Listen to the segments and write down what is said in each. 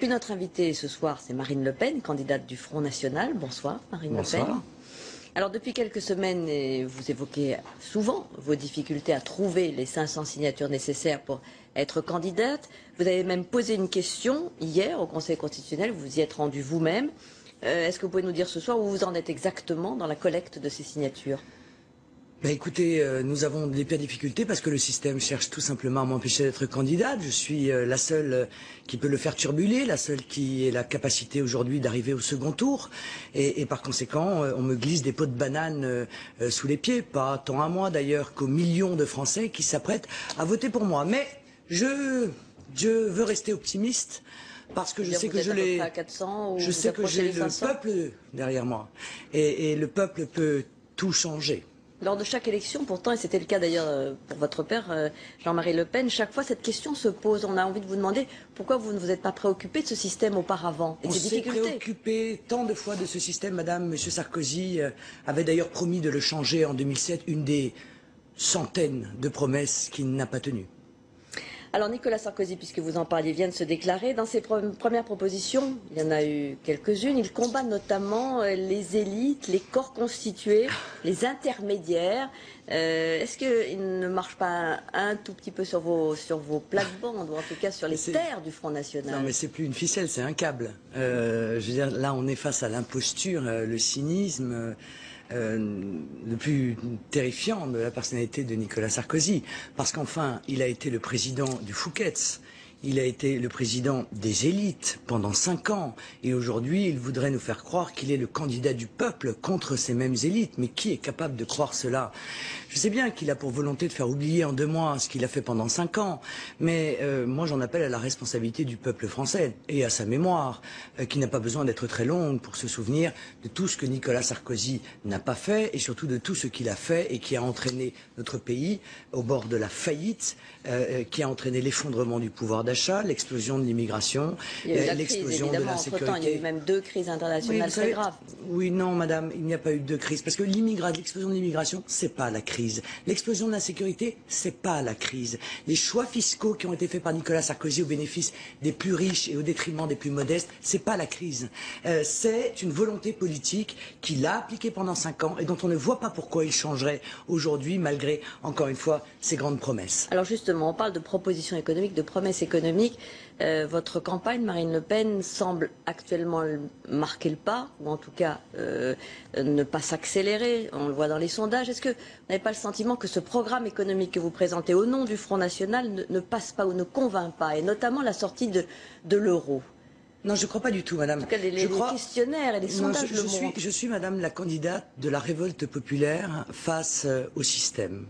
puis notre invitée ce soir, c'est Marine Le Pen, candidate du Front National. Bonsoir Marine Le Pen. Alors depuis quelques semaines, vous évoquez souvent vos difficultés à trouver les 500 signatures nécessaires pour être candidate. Vous avez même posé une question hier au Conseil constitutionnel, vous y êtes rendu vous-même. Est-ce que vous pouvez nous dire ce soir où vous en êtes exactement dans la collecte de ces signatures ? Écoutez, nous avons des pires difficultés parce que le système cherche tout simplement à m'empêcher d'être candidate. Je suis la seule qui peut le faire turbuler, la seule qui ait la capacité aujourd'hui d'arriver au second tour. Et par conséquent, on me glisse des pots de banane sous les pieds, pas tant à moi d'ailleurs qu'aux millions de Français qui s'apprêtent à voter pour moi. Mais je veux rester optimiste. Parce que je sais que j'ai le peuple derrière moi. Et le peuple peut tout changer. Lors de chaque élection, pourtant, et c'était le cas d'ailleurs pour votre père, Jean-Marie Le Pen, chaque fois cette question se pose. On a envie de vous demander pourquoi vous ne vous êtes pas préoccupé de ce système auparavant et de ses difficultés. On s'est préoccupé tant de fois de ce système, madame. Monsieur Sarkozy avait d'ailleurs promis de le changer en 2007, une des centaines de promesses qu'il n'a pas tenues. Alors Nicolas Sarkozy, puisque vous en parliez, vient de se déclarer. Dans ses premières propositions, il y en a eu quelques-unes, il combat notamment les élites, les corps constitués, les intermédiaires. Est-ce qu'il ne marche pas un tout petit peu sur vos plates-bandes, ou en tout cas sur les terres du Front National? Non mais c'est plus une ficelle, c'est un câble. Je veux dire, là on est face à l'imposture, le cynisme... le plus terrifiant de la personnalité de Nicolas Sarkozy. Parce qu'enfin, il a été le président du Fouquet's. Il a été le président des élites pendant 5 ans. Et aujourd'hui, il voudrait nous faire croire qu'il est le candidat du peuple contre ces mêmes élites. Mais qui est capable de croire cela? Je sais bien qu'il a pour volonté de faire oublier en 2 mois ce qu'il a fait pendant 5 ans. Mais moi, j'en appelle à la responsabilité du peuple français et à sa mémoire, qui n'a pas besoin d'être très longue pour se souvenir de tout ce que Nicolas Sarkozy n'a pas fait et surtout de tout ce qu'il a fait et qui a entraîné notre pays au bord de la faillite, qui a entraîné l'effondrement du pouvoir d'achat, l'explosion de l'immigration, l'explosion de l'insécurité. Il y a eu même 2 crises internationales très graves. Oui, non, madame, il n'y a pas eu 2 crises. Parce que l'explosion de l'immigration, c'est pas la crise. L'explosion de l'insécurité, c'est pas la crise. Les choix fiscaux qui ont été faits par Nicolas Sarkozy au bénéfice des plus riches et au détriment des plus modestes, c'est pas la crise. C'est une volonté politique qu'il a appliquée pendant 5 ans et dont on ne voit pas pourquoi il changerait aujourd'hui, malgré, encore une fois, ses grandes promesses. Alors justement, on parle de propositions économiques, de promesses économiques. Votre campagne, Marine Le Pen, semble actuellement marquer le pas, ou en tout cas ne pas s'accélérer. On le voit dans les sondages. Est-ce que vous n'avez pas le sentiment que ce programme économique que vous présentez au nom du Front National ne passe pas ou ne convainc pas, et notamment la sortie de l'euro? Non, je ne crois pas du tout, madame. En tout cas, les questionnaires et les sondages le montrent. Je suis, madame, la candidate de la révolte populaire face au système.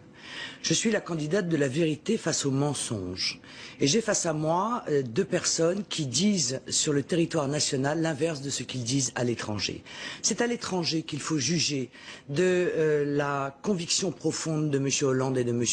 Je suis la candidate de la vérité face au mensonge. Et j'ai face à moi 2 personnes qui disent sur le territoire national l'inverse de ce qu'ils disent à l'étranger. C'est à l'étranger qu'il faut juger de la conviction profonde de M. Hollande et de M.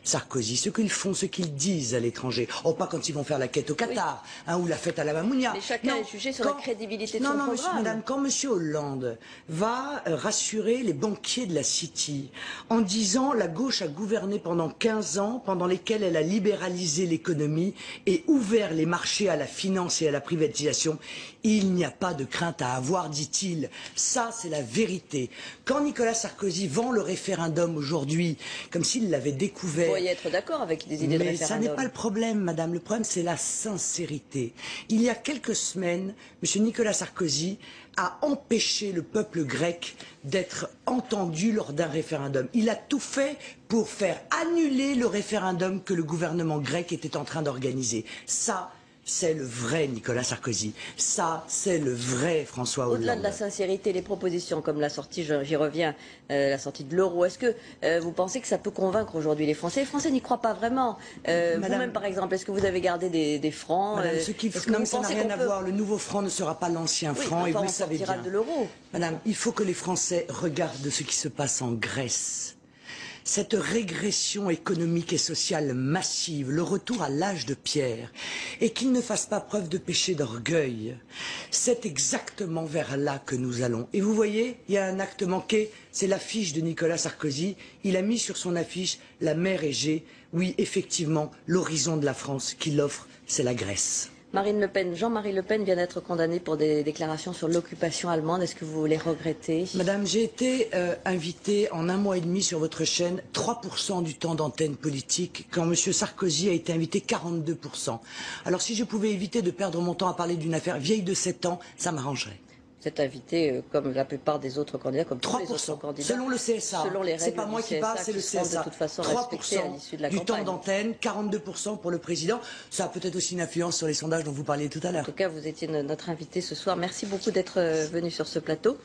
Sarkozy. Ce qu'ils font, ce qu'ils disent à l'étranger. Oh, pas quand ils vont faire la quête au Qatar, oui. Ou la fête à la Mamounia. Mais chacun est jugé sur la crédibilité de son programme. Non, madame, quand M. Hollande va rassurer les banquiers de la City en disant la gauche a gouverné pendant 15 ans, pendant lesquels elle a libéralisé l'économie et ouvert les marchés à la finance et à la privatisation, il n'y a pas de crainte à avoir, dit-il. Ça, c'est la vérité. Quand Nicolas Sarkozy vend le référendum aujourd'hui, comme s'il l'avait découvert... Vous pourriez être d'accord avec des idées de référendum. Mais ça n'est pas le problème, madame. Le problème, c'est la sincérité. Il y a quelques semaines, M. Nicolas Sarkozy a empêché le peuple grec d'être entendu lors d'un référendum. Il a tout fait pour faire annuler le référendum que le gouvernement grec était en train d'organiser. Ça, c'est le vrai Nicolas Sarkozy. Ça, c'est le vrai François Hollande. Au-delà de la sincérité, les propositions comme la sortie, j'y reviens, la sortie de l'euro, est-ce que vous pensez que ça peut convaincre aujourd'hui les Français? Les Français n'y croient pas vraiment. Vous-même, par exemple, est-ce que vous avez gardé des francs? Madame, ça n'a rien à voir. Le nouveau franc ne sera pas l'ancien franc, et vous le savez bien. De l'euro. Madame, il faut que les Français regardent ce qui se passe en Grèce. Cette régression économique et sociale massive, le retour à l'âge de pierre, et qu'ils ne fassent pas preuve de péché d'orgueil, c'est exactement vers là que nous allons. Et vous voyez, il y a un acte manqué, c'est l'affiche de Nicolas Sarkozy. Il a mis sur son affiche la mer Égée. Oui, effectivement, l'horizon de la France qu'il offre, c'est la Grèce. Marine Le Pen, Jean-Marie Le Pen vient d'être condamné pour des déclarations sur l'occupation allemande. Est-ce que vous les regrettez? Madame, j'ai été invitée en 1 mois et demi sur votre chaîne 3% du temps d'antenne politique, quand M. Sarkozy a été invité 42%. Alors si je pouvais éviter de perdre mon temps à parler d'une affaire vieille de 7 ans, ça m'arrangerait. Vous êtes invité, comme la plupart des autres candidats, comme tous 3%, les autres candidats. selon le CSA. Selon les règles c'est pas moi qui parle, c'est le CSA. De toute façon 3% à l'issue de la du campagne. temps d'antenne, 42% pour le président. Ça a peut-être aussi une influence sur les sondages dont vous parliez tout à l'heure. En tout cas, vous étiez notre invité ce soir. Merci beaucoup d'être venu sur ce plateau.